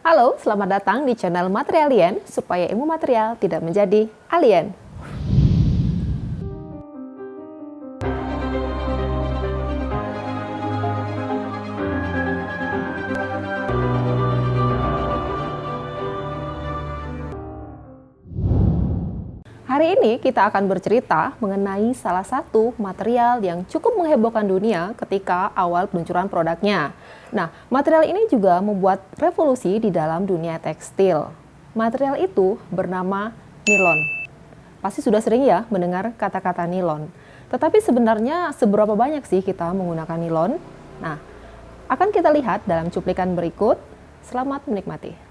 Halo, selamat datang di channel Materialien supaya ilmu material tidak menjadi alien. Hari ini kita akan bercerita mengenai salah satu material yang cukup menghebohkan dunia ketika awal peluncuran produknya. Nah, material ini juga membuat revolusi di dalam dunia tekstil. Material itu bernama nilon. Pasti sudah sering ya mendengar kata-kata nilon. Tetapi sebenarnya seberapa banyak sih kita menggunakan nilon? Nah, akan kita lihat dalam cuplikan berikut. Selamat menikmati.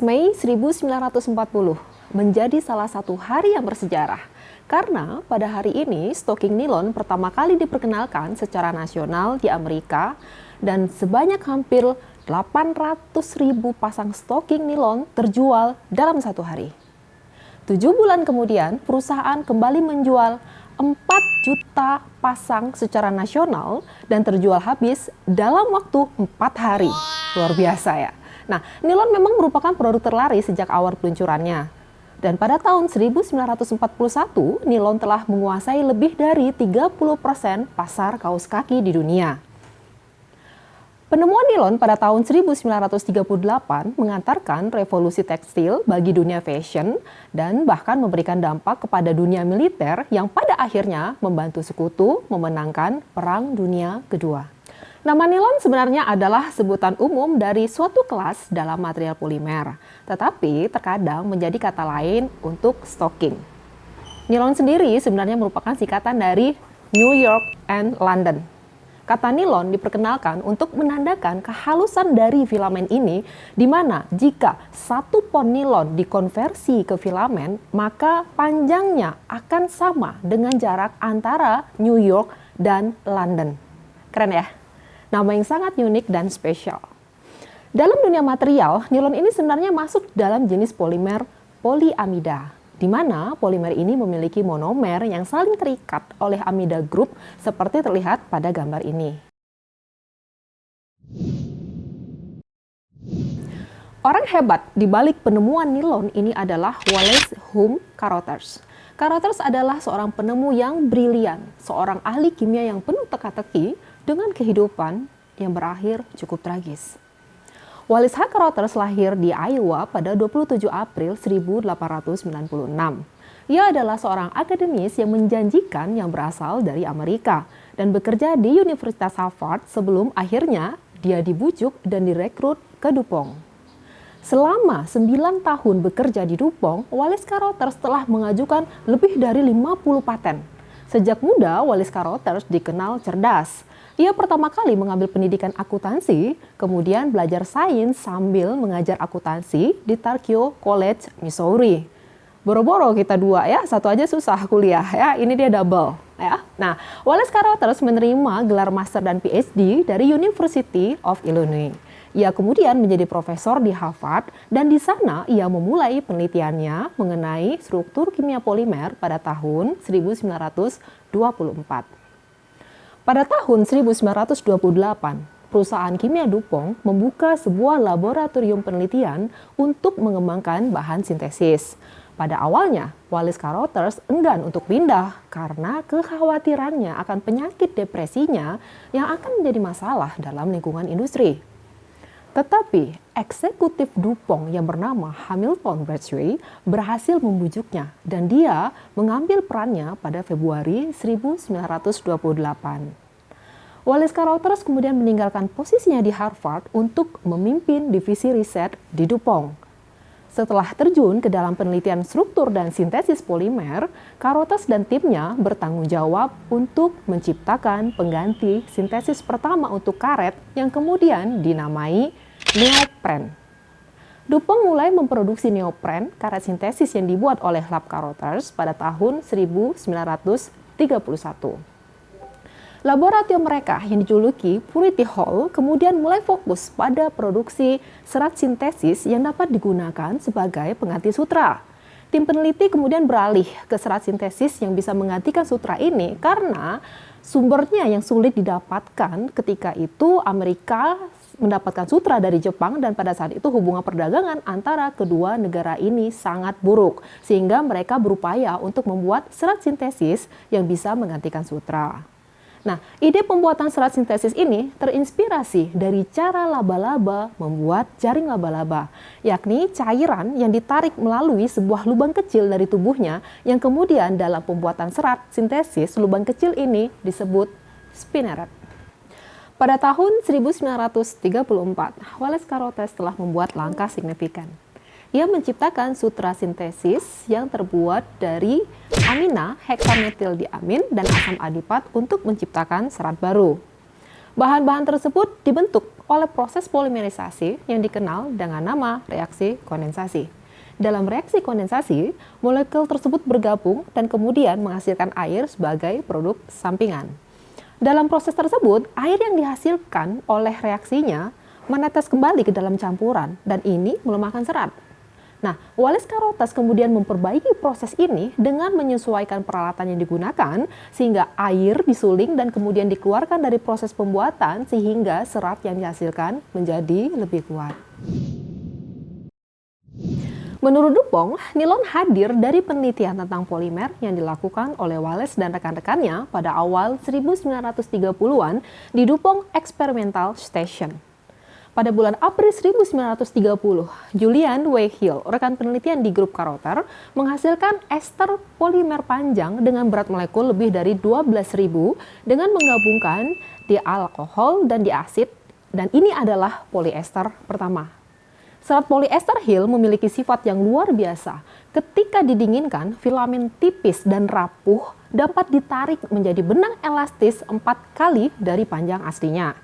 Mei 1940 menjadi salah satu hari yang bersejarah karena pada hari ini stocking nilon pertama kali diperkenalkan secara nasional di Amerika dan sebanyak hampir 800.000 pasang stocking nilon terjual dalam satu hari. 7 bulan kemudian perusahaan kembali menjual 4 juta pasang secara nasional dan terjual habis dalam waktu 4 hari. Luar biasa ya. Nah, nilon memang merupakan produk terlaris sejak awal peluncurannya. Dan pada tahun 1941, nilon telah menguasai lebih dari 30% pasar kaos kaki di dunia. Penemuan nilon pada tahun 1938 mengantarkan revolusi tekstil bagi dunia fashion dan bahkan memberikan dampak kepada dunia militer yang pada akhirnya membantu sekutu memenangkan Perang Dunia Kedua. Nama nilon sebenarnya adalah sebutan umum dari suatu kelas dalam material polimer, tetapi terkadang menjadi kata lain untuk stocking. Nilon sendiri sebenarnya merupakan singkatan dari New York and London. Kata nilon diperkenalkan untuk menandakan kehalusan dari filamen ini, di mana jika 1 pon nilon dikonversi ke filamen, maka panjangnya akan sama dengan jarak antara New York dan London. Keren ya? Nama yang sangat unik dan spesial. Dalam dunia material, nilon ini sebenarnya masuk dalam jenis polimer poliamida, di mana polimer ini memiliki monomer yang saling terikat oleh amida group seperti terlihat pada gambar ini. Orang hebat di balik penemuan nilon ini adalah Wallace Hume Carothers. Carothers adalah seorang penemu yang brilian, seorang ahli kimia yang penuh teka-teki dengan kehidupan yang berakhir cukup tragis. Wallace H. Carothers lahir di Iowa pada 27 April 1896. Ia adalah seorang akademis yang menjanjikan yang berasal dari Amerika dan bekerja di Universitas Harvard sebelum akhirnya dia dibujuk dan direkrut ke DuPont. Selama 9 tahun bekerja di DuPont, Wallace Carothers telah mengajukan lebih dari 50 paten. Sejak muda, Wallace Carothers dikenal cerdas. Ia pertama kali mengambil pendidikan akuntansi, kemudian belajar sains sambil mengajar akuntansi di Tarkio College, Missouri. Boro-boro kita dua ya, satu aja susah kuliah ya, ini dia double ya. Nah, Wallace Carothers menerima gelar master dan PhD dari University of Illinois. Ia kemudian menjadi profesor di Harvard dan di sana ia memulai penelitiannya mengenai struktur kimia polimer pada tahun 1924. Pada tahun 1928, perusahaan kimia DuPont membuka sebuah laboratorium penelitian untuk mengembangkan bahan sintesis. Pada awalnya, Wallace Carothers enggan untuk pindah karena kekhawatirannya akan penyakit depresinya yang akan menjadi masalah dalam lingkungan industri. Tetapi eksekutif DuPont yang bernama Hamilton Bradshaw berhasil membujuknya dan dia mengambil perannya pada Februari 1928. Wallace Carothers kemudian meninggalkan posisinya di Harvard untuk memimpin divisi riset di DuPont. Setelah terjun ke dalam penelitian struktur dan sintesis polimer, Carothers dan timnya bertanggung jawab untuk menciptakan pengganti sintesis pertama untuk karet yang kemudian dinamai neopren. DuPont mulai memproduksi neopren, karet sintesis yang dibuat oleh lab Carothers pada tahun 1931. Laboratorium mereka yang dijuluki Purity Hall kemudian mulai fokus pada produksi serat sintesis yang dapat digunakan sebagai pengganti sutra. Tim peneliti kemudian beralih ke serat sintesis yang bisa menggantikan sutra ini karena sumbernya yang sulit didapatkan. Ketika itu Amerika mendapatkan sutra dari Jepang dan pada saat itu hubungan perdagangan antara kedua negara ini sangat buruk sehingga mereka berupaya untuk membuat serat sintesis yang bisa menggantikan sutra. Nah, ide pembuatan serat sintesis ini terinspirasi dari cara laba-laba membuat jaring laba-laba, yakni cairan yang ditarik melalui sebuah lubang kecil dari tubuhnya yang kemudian dalam pembuatan serat sintesis lubang kecil ini disebut spinneret. Pada tahun 1934, Wallace Carothers telah membuat langkah signifikan. Ia menciptakan sutra sintesis yang terbuat dari amina heksametildiamin dan asam adipat untuk menciptakan serat baru. Bahan-bahan tersebut dibentuk oleh proses polimerisasi yang dikenal dengan nama reaksi kondensasi. Dalam reaksi kondensasi, molekul tersebut bergabung dan kemudian menghasilkan air sebagai produk sampingan. Dalam proses tersebut, air yang dihasilkan oleh reaksinya menetes kembali ke dalam campuran dan ini melemahkan serat. Nah, Wallace Carothers kemudian memperbaiki proses ini dengan menyesuaikan peralatan yang digunakan sehingga air disuling dan kemudian dikeluarkan dari proses pembuatan sehingga serat yang dihasilkan menjadi lebih kuat. Menurut DuPont, nilon hadir dari penelitian tentang polimer yang dilakukan oleh Wallace dan rekan-rekannya pada awal 1930-an di DuPont Experimental Station. Pada bulan April 1930, Julian W. Hill, rekan penelitian di grup Carothers, menghasilkan ester polimer panjang dengan berat molekul lebih dari 12.000 dengan menggabungkan di alkohol dan di asid, dan ini adalah poliester pertama. Serat poliester Hill memiliki sifat yang luar biasa. Ketika didinginkan, filamen tipis dan rapuh dapat ditarik menjadi benang elastis 4 kali dari panjang aslinya.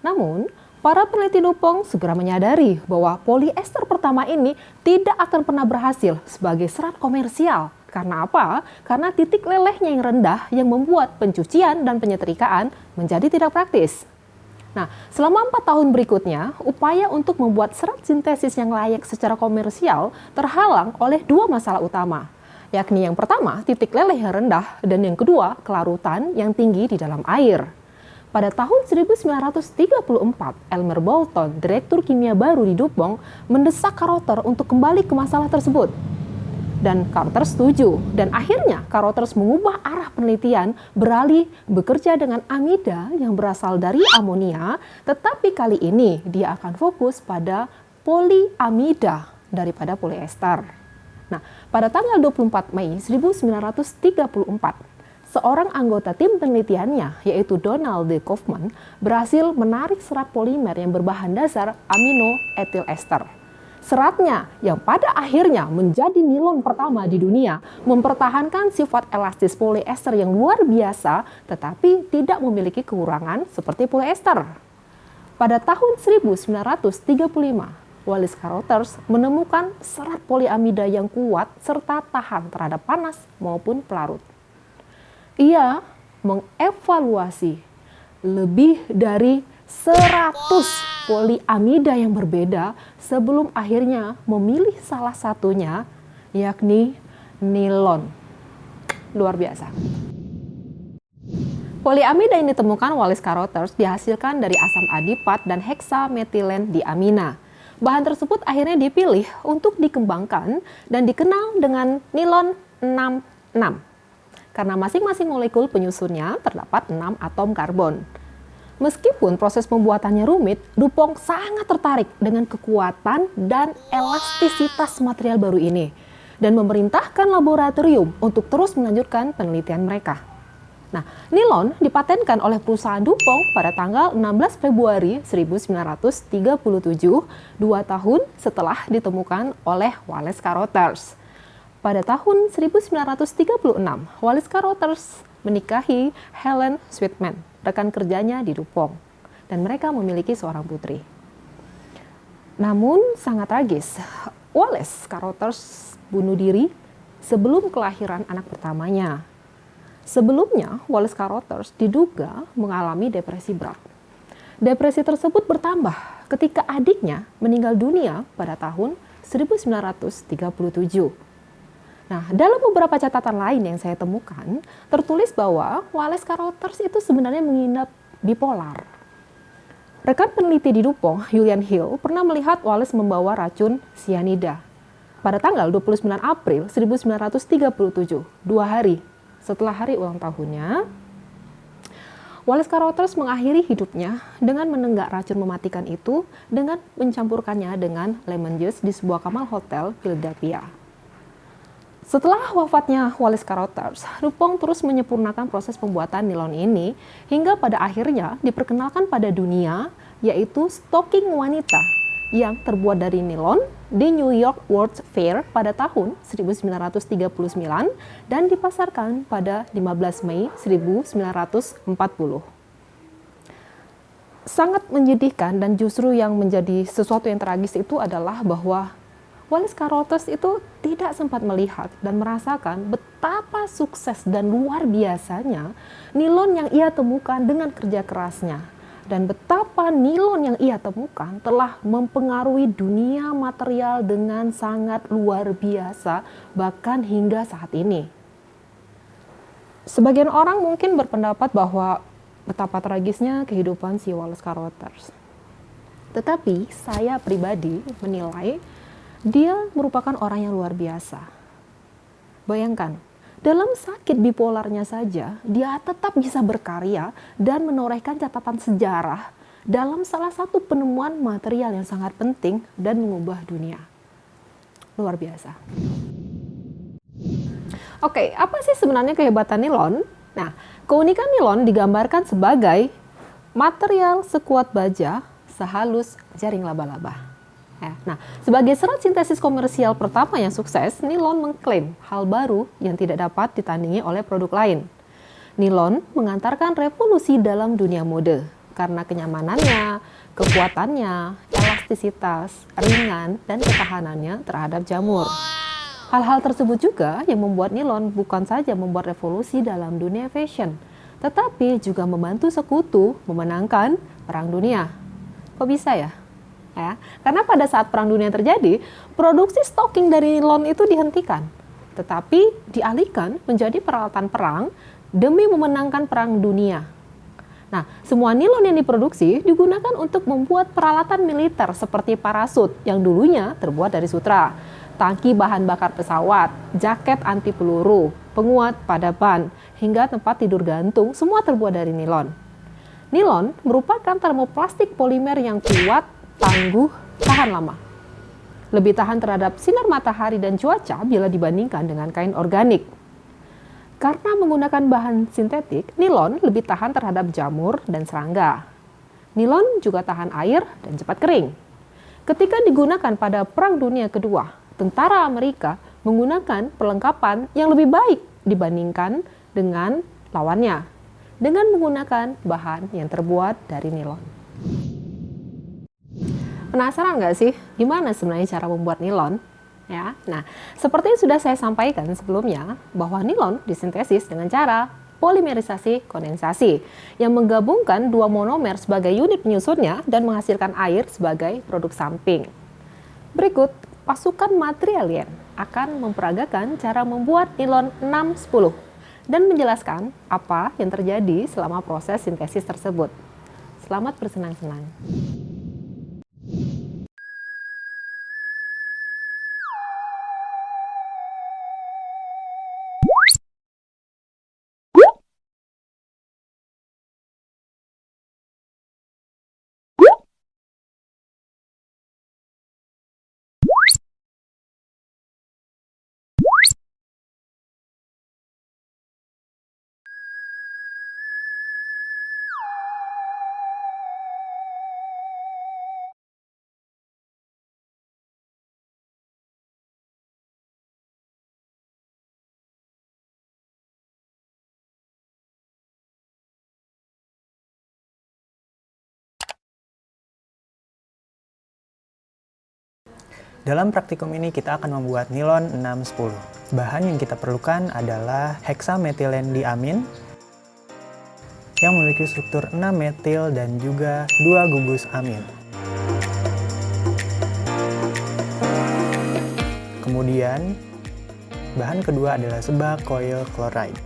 Namun, para peneliti DuPont segera menyadari bahwa poliester pertama ini tidak akan pernah berhasil sebagai serat komersial. Karena apa? Karena titik lelehnya yang rendah yang membuat pencucian dan penyetrikaan menjadi tidak praktis. Nah, selama 4 tahun berikutnya, upaya untuk membuat serat sintesis yang layak secara komersial terhalang oleh 2 masalah utama. Yakni yang pertama, titik leleh yang rendah, dan yang kedua, kelarutan yang tinggi di dalam air. Pada tahun 1934, Elmer Bolton, direktur kimia baru di DuPont, mendesak Carothers untuk kembali ke masalah tersebut. Dan Carruthers setuju, dan akhirnya Carruthers mengubah arah penelitian beralih bekerja dengan amida yang berasal dari amonia, tetapi kali ini dia akan fokus pada poliamida daripada polyester. Nah, pada tanggal 24 Mei 1934, seorang anggota tim penelitiannya, yaitu Donald D. Kaufman, berhasil menarik serat polimer yang berbahan dasar amino etil ester. Seratnya yang pada akhirnya menjadi nilon pertama di dunia, mempertahankan sifat elastis polyester yang luar biasa, tetapi tidak memiliki kekurangan seperti polyester. Pada tahun 1935, Wallace Carruthers menemukan serat poliamida yang kuat serta tahan terhadap panas maupun pelarut. Ia mengevaluasi lebih dari 100 poliamida yang berbeda sebelum akhirnya memilih salah satunya, yakni nilon. Luar biasa. Poliamida yang ditemukan Wallace Carruthers dihasilkan dari asam adipat dan heksametilen diamina. Bahan tersebut akhirnya dipilih untuk dikembangkan dan dikenal dengan nilon 66. Karena masing-masing molekul penyusunnya terdapat 6 atom karbon. Meskipun proses pembuatannya rumit, DuPont sangat tertarik dengan kekuatan dan elastisitas material baru ini dan memerintahkan laboratorium untuk terus melanjutkan penelitian mereka. Nah, nilon dipatenkan oleh perusahaan DuPont pada tanggal 16 Februari 1937, 2 tahun setelah ditemukan oleh Wallace Carruthers. Pada tahun 1936, Wallace Carruthers menikahi Helen Sweetman, rekan kerjanya di DuPont, dan mereka memiliki seorang putri. Namun sangat tragis, Wallace Carruthers bunuh diri sebelum kelahiran anak pertamanya. Sebelumnya, Wallace Carruthers diduga mengalami depresi berat. Depresi tersebut bertambah ketika adiknya meninggal dunia pada tahun 1937. Nah, dalam beberapa catatan lain yang saya temukan, tertulis bahwa Wallace Carruthers itu sebenarnya mengidap bipolar. Rekan peneliti di DuPont, Julian Hill, pernah melihat Wallace membawa racun cyanida. Pada tanggal 29 April 1937, 2 hari setelah hari ulang tahunnya, Wallace Carruthers mengakhiri hidupnya dengan menenggak racun mematikan itu dengan mencampurkannya dengan lemon juice di sebuah kamar hotel Philadelphia. Setelah wafatnya Wallace Carruthers, DuPont terus menyempurnakan proses pembuatan nilon ini hingga pada akhirnya diperkenalkan pada dunia, yaitu stocking wanita yang terbuat dari nilon di New York World's Fair pada tahun 1939 dan dipasarkan pada 15 Mei 1940. Sangat menyedihkan dan justru yang menjadi sesuatu yang tragis itu adalah bahwa Wallace Carruthers itu tidak sempat melihat dan merasakan betapa sukses dan luar biasanya nilon yang ia temukan dengan kerja kerasnya. Dan betapa nilon yang ia temukan telah mempengaruhi dunia material dengan sangat luar biasa, bahkan hingga saat ini. Sebagian orang mungkin berpendapat bahwa betapa tragisnya kehidupan si Wallace Carruthers. Tetapi saya pribadi menilai dia merupakan orang yang luar biasa. Bayangkan, dalam sakit bipolarnya saja, dia tetap bisa berkarya dan menorehkan catatan sejarah dalam salah satu penemuan material yang sangat penting dan mengubah dunia. Luar biasa. Oke, apa sih sebenarnya kehebatan nilon? Nah, keunikan nilon digambarkan sebagai material sekuat baja, sehalus jaring laba-laba. Nah, sebagai serat sintesis komersial pertama yang sukses, nilon mengklaim hal baru yang tidak dapat ditandingi oleh produk lain. Nilon mengantarkan revolusi dalam dunia mode karena kenyamanannya, kekuatannya, elastisitas, ringan, dan ketahanannya terhadap jamur. Hal-hal tersebut juga yang membuat nilon bukan saja membuat revolusi dalam dunia fashion, tetapi juga membantu sekutu memenangkan Perang Dunia. Kok bisa ya? Karena pada saat Perang Dunia terjadi, produksi stocking dari nilon itu dihentikan, tetapi dialihkan menjadi peralatan perang demi memenangkan Perang Dunia. Nah, semua nilon yang diproduksi digunakan untuk membuat peralatan militer seperti parasut yang dulunya terbuat dari sutra. tangki bahan bakar pesawat, jaket anti peluru, penguat pada ban, hingga tempat tidur gantung semua terbuat dari nilon. Nilon merupakan termoplastik polimer yang kuat, tangguh, tahan lama. Lebih tahan terhadap sinar matahari dan cuaca bila dibandingkan dengan kain organik. Karena menggunakan bahan sintetik, nilon lebih tahan terhadap jamur dan serangga. Nilon juga tahan air dan cepat kering. Ketika digunakan pada Perang Dunia Kedua, tentara Amerika menggunakan perlengkapan yang lebih baik dibandingkan dengan lawannya dengan menggunakan bahan yang terbuat dari nilon. Penasaran nggak sih gimana sebenarnya cara membuat nilon? Ya, nah, seperti yang sudah saya sampaikan sebelumnya, bahwa nilon disintesis dengan cara polimerisasi kondensasi yang menggabungkan dua monomer sebagai unit penyusunnya dan menghasilkan air sebagai produk samping. Berikut pasukan materialien akan memperagakan cara membuat nilon 610 dan menjelaskan apa yang terjadi selama proses sintesis tersebut. Selamat bersenang-senang. Dalam praktikum ini kita akan membuat nilon 610. Bahan yang kita perlukan adalah heksametylenediamin yang memiliki struktur 6-metil dan juga 2 gugus amin. Kemudian, bahan kedua adalah seba coil chloride.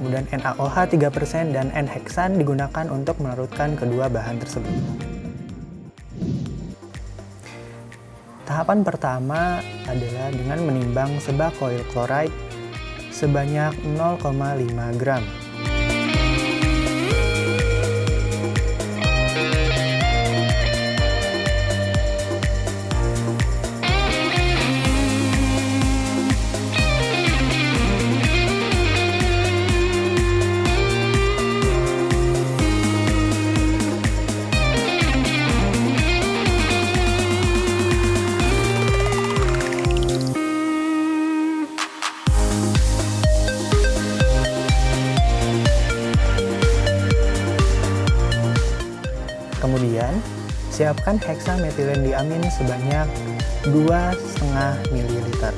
Kemudian NaOH 3% dan N-heksan digunakan untuk melarutkan kedua bahan tersebut. Tahapan pertama adalah dengan menimbang seba coil chloride sebanyak 0,5 gram. Kemudian, siapkan heksametylenediamin sebanyak 2,5 ml.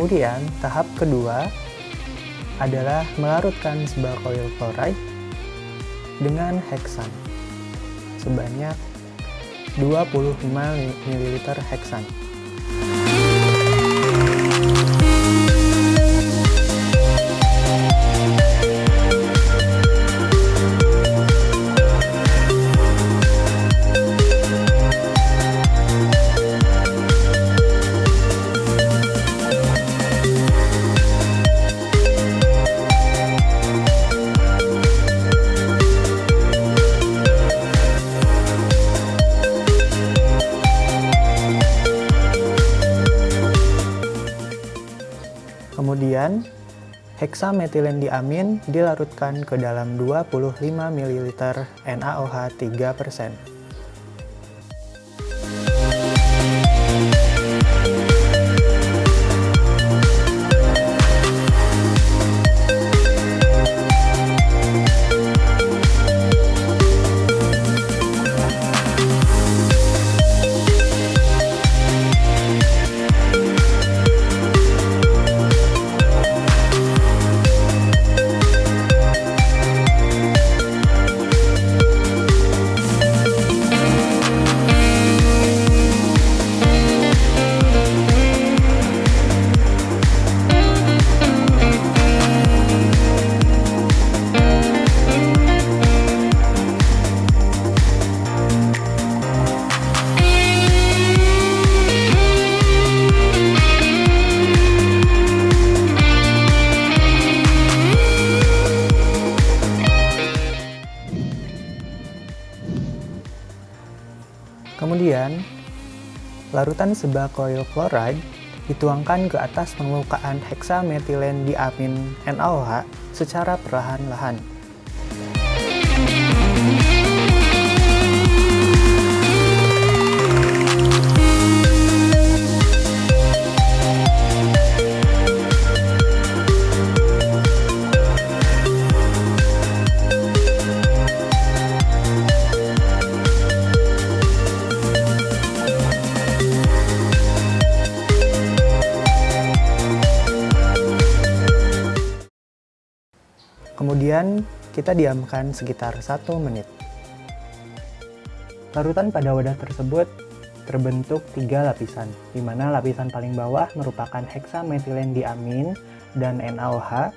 Kemudian, tahap kedua adalah melarutkan seba coil chloride dengan heksan sebanyak 25 ml heksan. Kemudian, heksametylenediamin dilarutkan ke dalam 25 ml NaOH 3%. Kemudian, larutan sebakoil chloride dituangkan ke atas permukaan heksametilendiamin NaOH secara perlahan-lahan. Kemudian kita diamkan sekitar 1 menit. Larutan pada wadah tersebut terbentuk 3 lapisan, di mana lapisan paling bawah merupakan heksametilendiamin dan NaOH.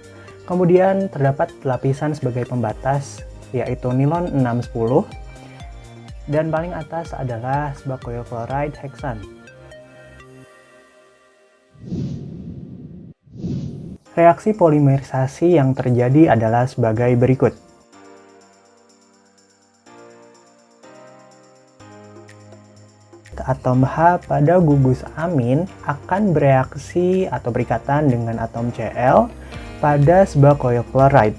Kemudian terdapat lapisan sebagai pembatas, yaitu nilon 610, dan paling atas adalah sebakoil chloride heksan. Reaksi polimerisasi yang terjadi adalah sebagai berikut. Atom H pada gugus amin akan bereaksi atau berikatan dengan atom Cl pada sebakoil chloride.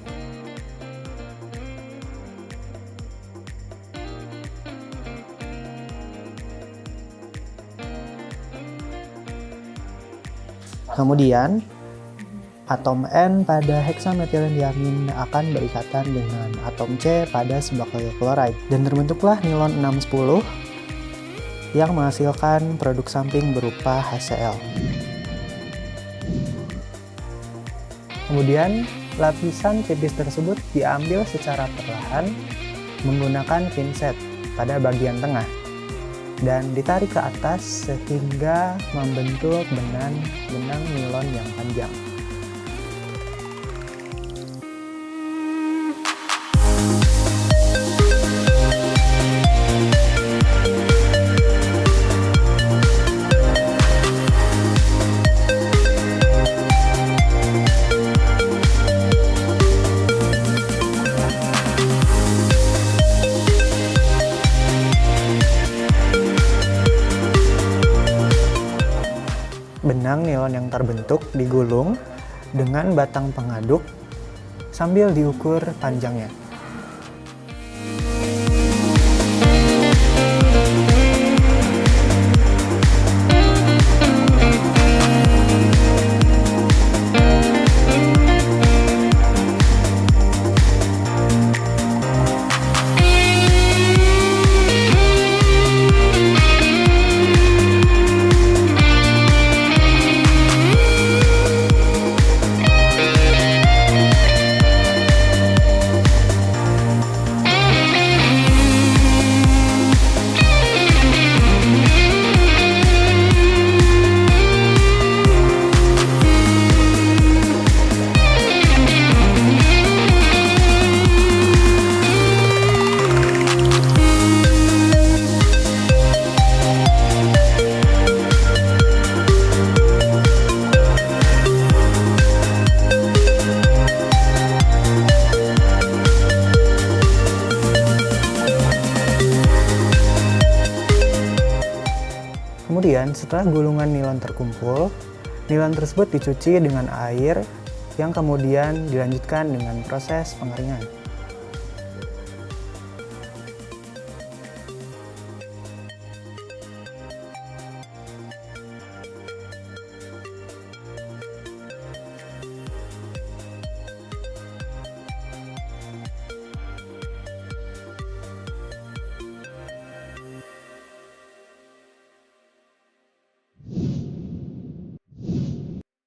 Kemudian, atom N pada heksametilendiamin akan berikatan dengan atom C pada sebakoil chloride dan terbentuklah nilon 610 yang menghasilkan produk samping berupa HCl. Kemudian, lapisan tipis tersebut diambil secara perlahan menggunakan pinset pada bagian tengah dan ditarik ke atas sehingga membentuk benang nilon yang panjang. Benang nilon yang terbentuk digulung dengan batang pengaduk sambil diukur panjangnya. Kemudian, setelah gulungan nilon terkumpul, nilon tersebut dicuci dengan air yang kemudian dilanjutkan dengan proses pengeringan.